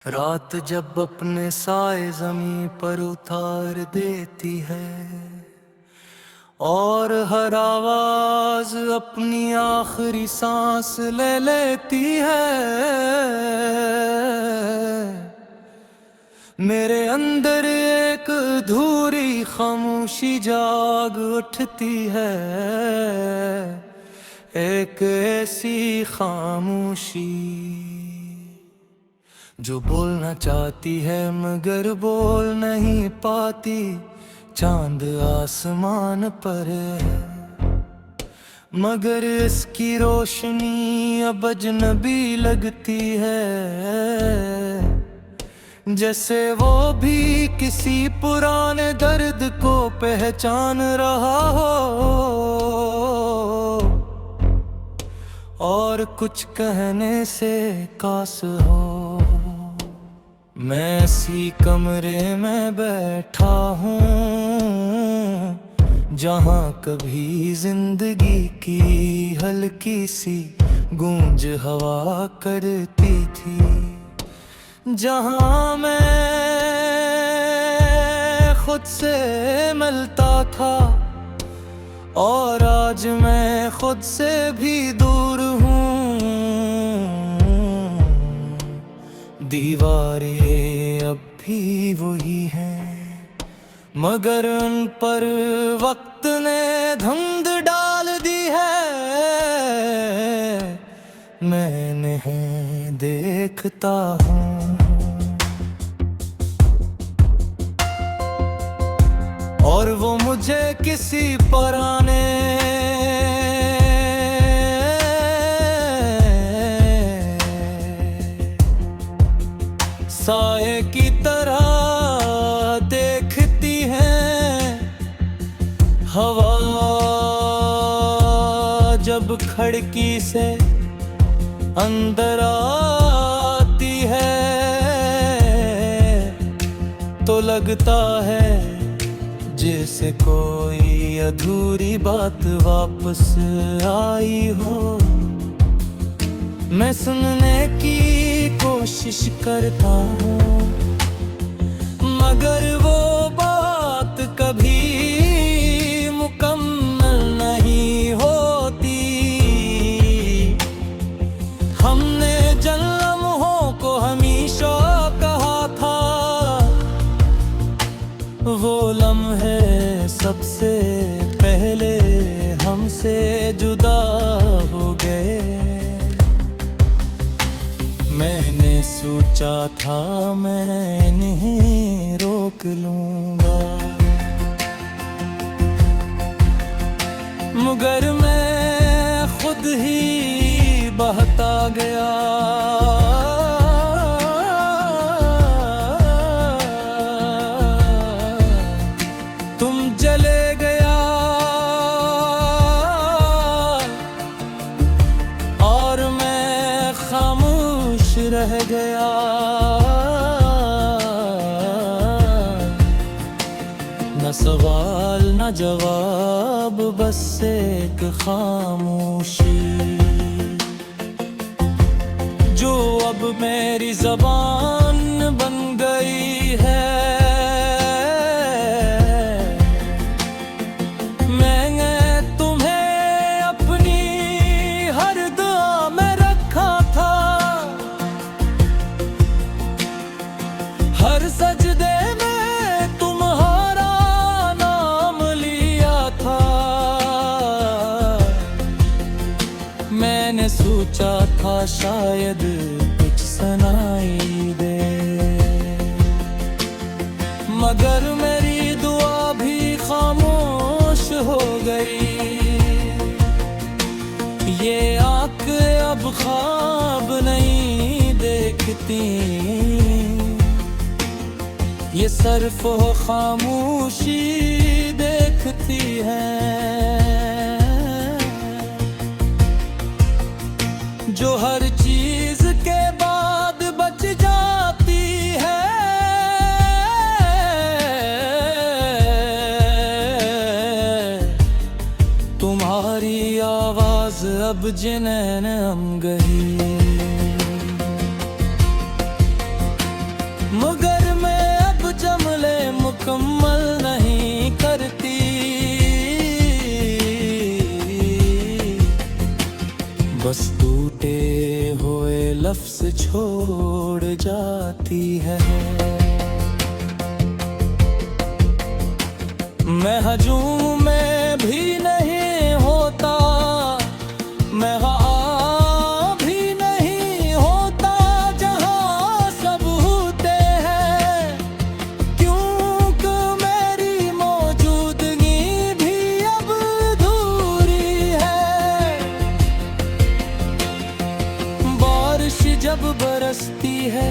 रात जब अपने साए ज़मीं पर उतार देती है और हर आवाज़ अपनी आखिरी सांस ले लेती है, मेरे अंदर एक अधूरी खामोशी जाग उठती है। एक ऐसी खामोशी जो बोलना चाहती है मगर बोल नहीं पाती। चांद आसमान पर है मगर इसकी रोशनी अब अजनबी लगती है, जैसे वो भी किसी पुराने दर्द को पहचान रहा हो और कुछ कहने से कास हो। मैं इसी कमरे में बैठा हूँ जहाँ कभी जिंदगी की हल्की सी गूंज हवा करती थी, जहाँ मैं खुद से मिलता था और आज मैं खुद से भी दूर हूँ। दीवारें अब भी वही हैं मगर उन पर वक्त ने धुंध डाल दी है। मैं नहीं देखता हूँ और वो मुझे किसी पुराने साए की तरह देखती हैं। हवा जब खिड़की से अंदर आती है तो लगता है जैसे कोई अधूरी बात वापस आई हो। मैं सुनने की कोशिश करता हूँ मगर वो बात कभी मुकम्मल नहीं होती। हमने जिन लम्हों को हमेशा कहा था वो लम्हे सबसे पहले हमसे जुदा हो गए। मैंने सोचा था मैं इन्हें रोक लूंगा मगर मैं खुद ही बहता गया। तुम चले गया और मैं खामोश रह गया। न सवाल न जवाब बस एक खामोशी जो अब मेरी ज़बान बन गई है। मैं तुम्हें अपनी हर दुआ में रखा था, हर सजदे में तुम्हारा नाम लिया था। मैंने सोचा था शायद कुछ सुनाई दे मगर मेरी दुआ भी खामोश हो गई। ये आँख अब ख्वाब नहीं देखती, ये सिर्फ खामोशी देखती है जो हर चीज के बाद बच जाती है। तुम्हारी आवाज अब जिन्हें हम गई। मगर मैं अब जमले मुकम्मल नहीं करती। बस टूटे हुए लफ्ज़ छोड़ जाती है। मैं हजूम में भी नहीं होता, मैं वहाँ भी नहीं होता जहाँ सब होते हैं, क्योंकि मेरी मौजूदगी भी अब अधूरी है। बारिश जब बरसती है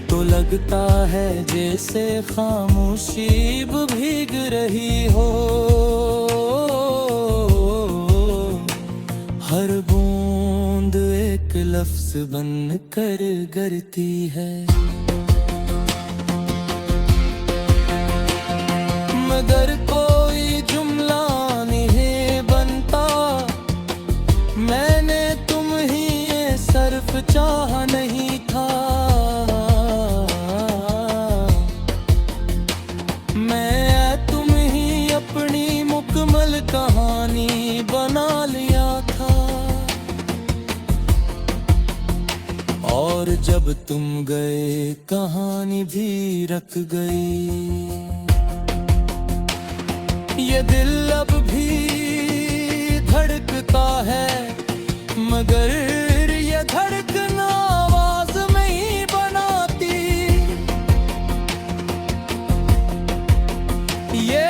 तो लगता है जैसे खामोशी भीग रही हो। हर बूंद एक लफ्ज़ बन कर गिरती है। मगर कोई जुमला नहीं बनता, मैंने तुम ही ये सिर्फ चाहा नहीं था। कहानी बना लिया था, और जब तुम गए कहानी भी रख गई। ये दिल अब भी धड़कता है, मगर ये धड़कना आवाज नहीं बनाती। ये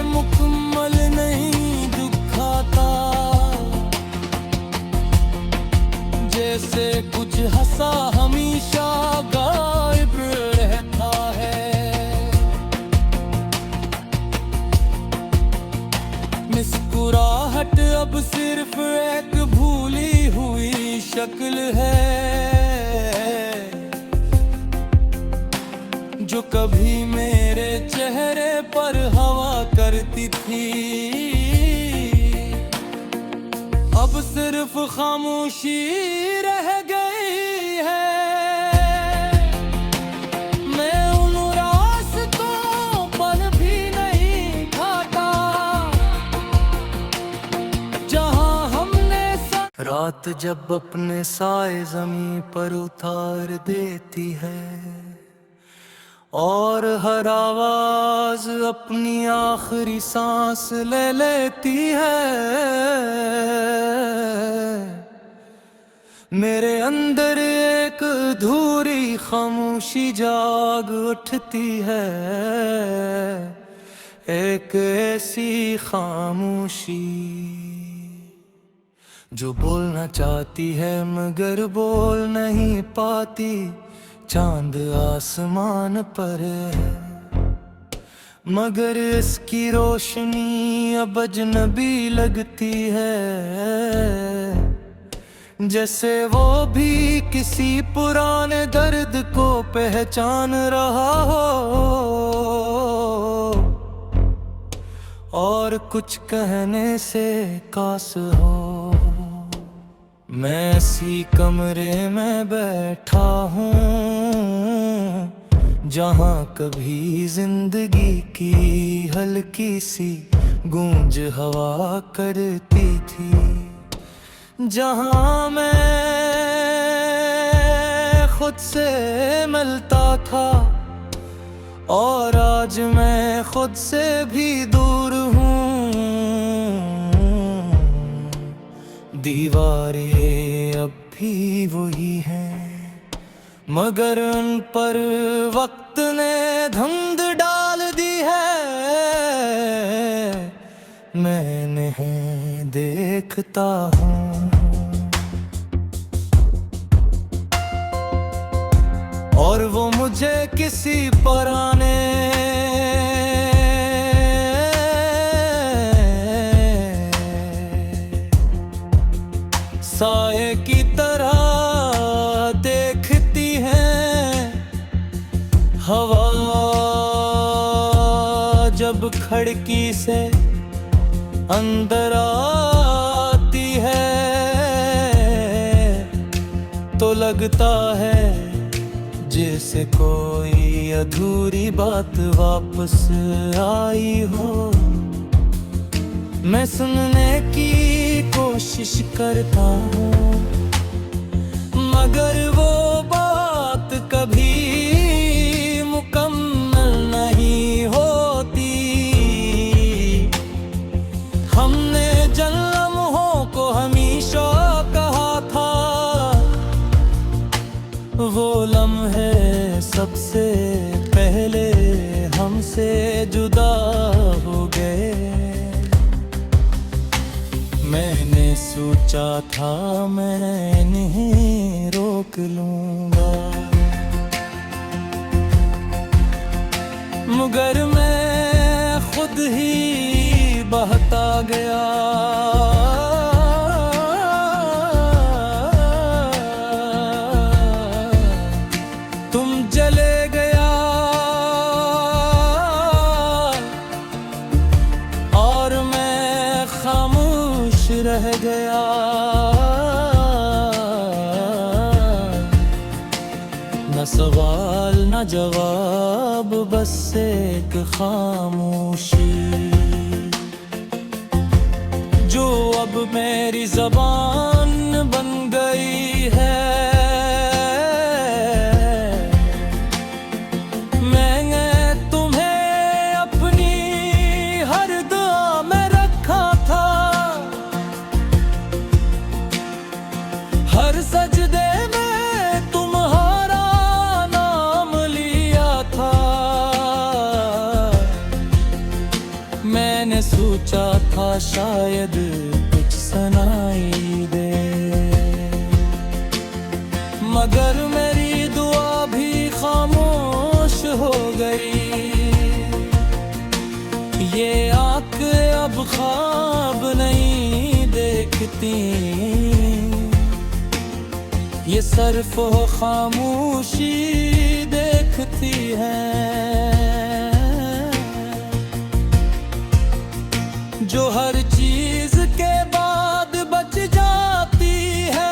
मुकम्मल नहीं दुखाता, जैसे कुछ हंसा हमेशा गायब रहता है। मुस्कुराहट अब सिर्फ एक भूली हुई शक्ल है, जो कभी मेरे चेहरे पर हवा करती थी। अब सिर्फ खामोशी रह गई है। मैं उन रास्तों पर भी नहीं खाता जहां हमने रात जब अपने साए ज़मीं पर उतार देती है, और हर आवाज अपनी आखिरी सांस ले लेती है। मेरे अंदर एक अधूरी खामोशी जाग उठती है, एक ऐसी खामोशी जो बोलना चाहती है मगर बोल नहीं पाती। चांद आसमान पर है, मगर इसकी रोशनी अब अजनबी लगती है, जैसे वो भी किसी पुराने दर्द को पहचान रहा हो और कुछ कहने से कास हो। मैं इसी कमरे में बैठा हूँ जहाँ कभी जिंदगी की हल्की सी गूंज हवा करती थी, जहाँ मैं खुद से मिलता था और आज मैं खुद से भी दूर हूँ। दीवारें अब भी वही हैं, मगर उन पर वक्त ने धुंध डाल दी है। मैं नहीं देखता हूँ और वो मुझे किसी पुराने साए की तरह देखती हैं। हवा जब खिड़की से अंदर आती है तो लगता है जैसे कोई अधूरी बात वापस आई हो। मैं सुनने की कोशिश करता हूँ मगर वो बात कभी मुकम्मल नहीं होती। हमने जिन लम्हों को हमेशा कहा था वो लम्हे सबसे पहले हमसे जुदा हो गए। मैंने सोचा था मैं इन्हें रोक लूंगा मगर मैं खुद ही बहता गया। तुम चले गया और मैं खामोश रह गया। न सवाल न जवाब बस एक खामोशी जो अब मेरी ज़बान बन गई है। मैंने तुम्हें अपनी हर दुआ में रखा था, हर सजदे में तुम्हारा नाम लिया था। मैंने सोचा था शायद कुछ सुनाई दे मगर मेरी दुआ भी खामोश हो गई। ये आँखें अब ख्वाब नहीं देखती, ये सिर्फ खामोशी देखती है जो हर चीज के बाद बच जाती है।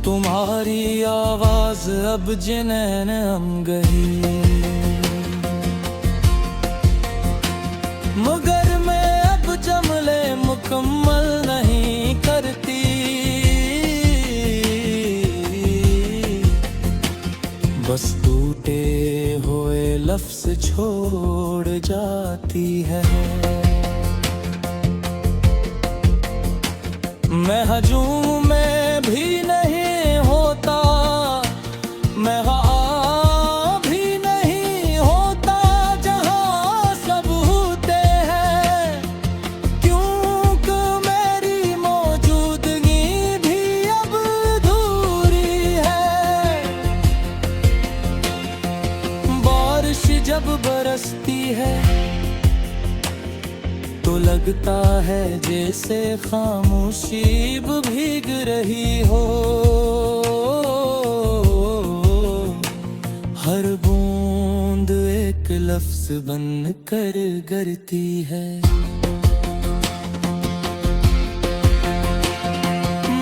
तुम्हारी आवाज अब जिन्हें हम गई मगर मैं अब जमले मुकम्मल नहीं करती। बस टूटे हुए लफ्ज़ छोड़ जाती है। मैं हजूम में भी नहीं होता, मैं वहाँ भी नहीं होता जहाँ सब होते हैं। क्योंकि मेरी मौजूदगी भी अब अधूरी है। बारिश जब बरसती है तो लगता है जैसे खामोशी भीग रही हो। हर बूंद एक लफ्ज बन कर गिरती है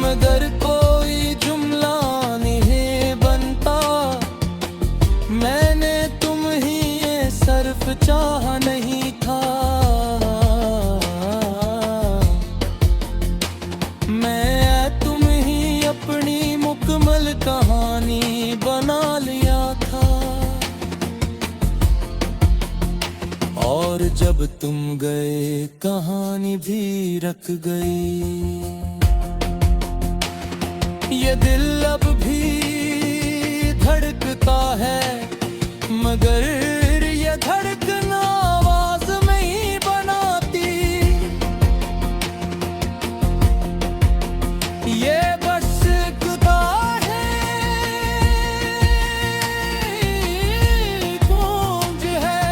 मगर कोई जुमला नहीं बनता। मैंने तुम ही ये सिर्फ चाहा नहीं था। मैं तुम ही अपनी मुकम्मल कहानी बना लिया था। और जब तुम गए कहानी भी रख गई। ये दिल अब भी धड़कता है मगर ये धड़कना आवाज में ही बनाती। ये बस खुदा है गूंज है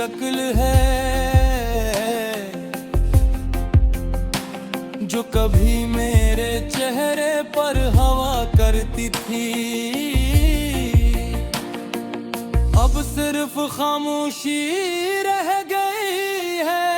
शक्ल है जो कभी मेरे चेहरे पर हवा करती थी, अब सिर्फ खामोशी रह गई है।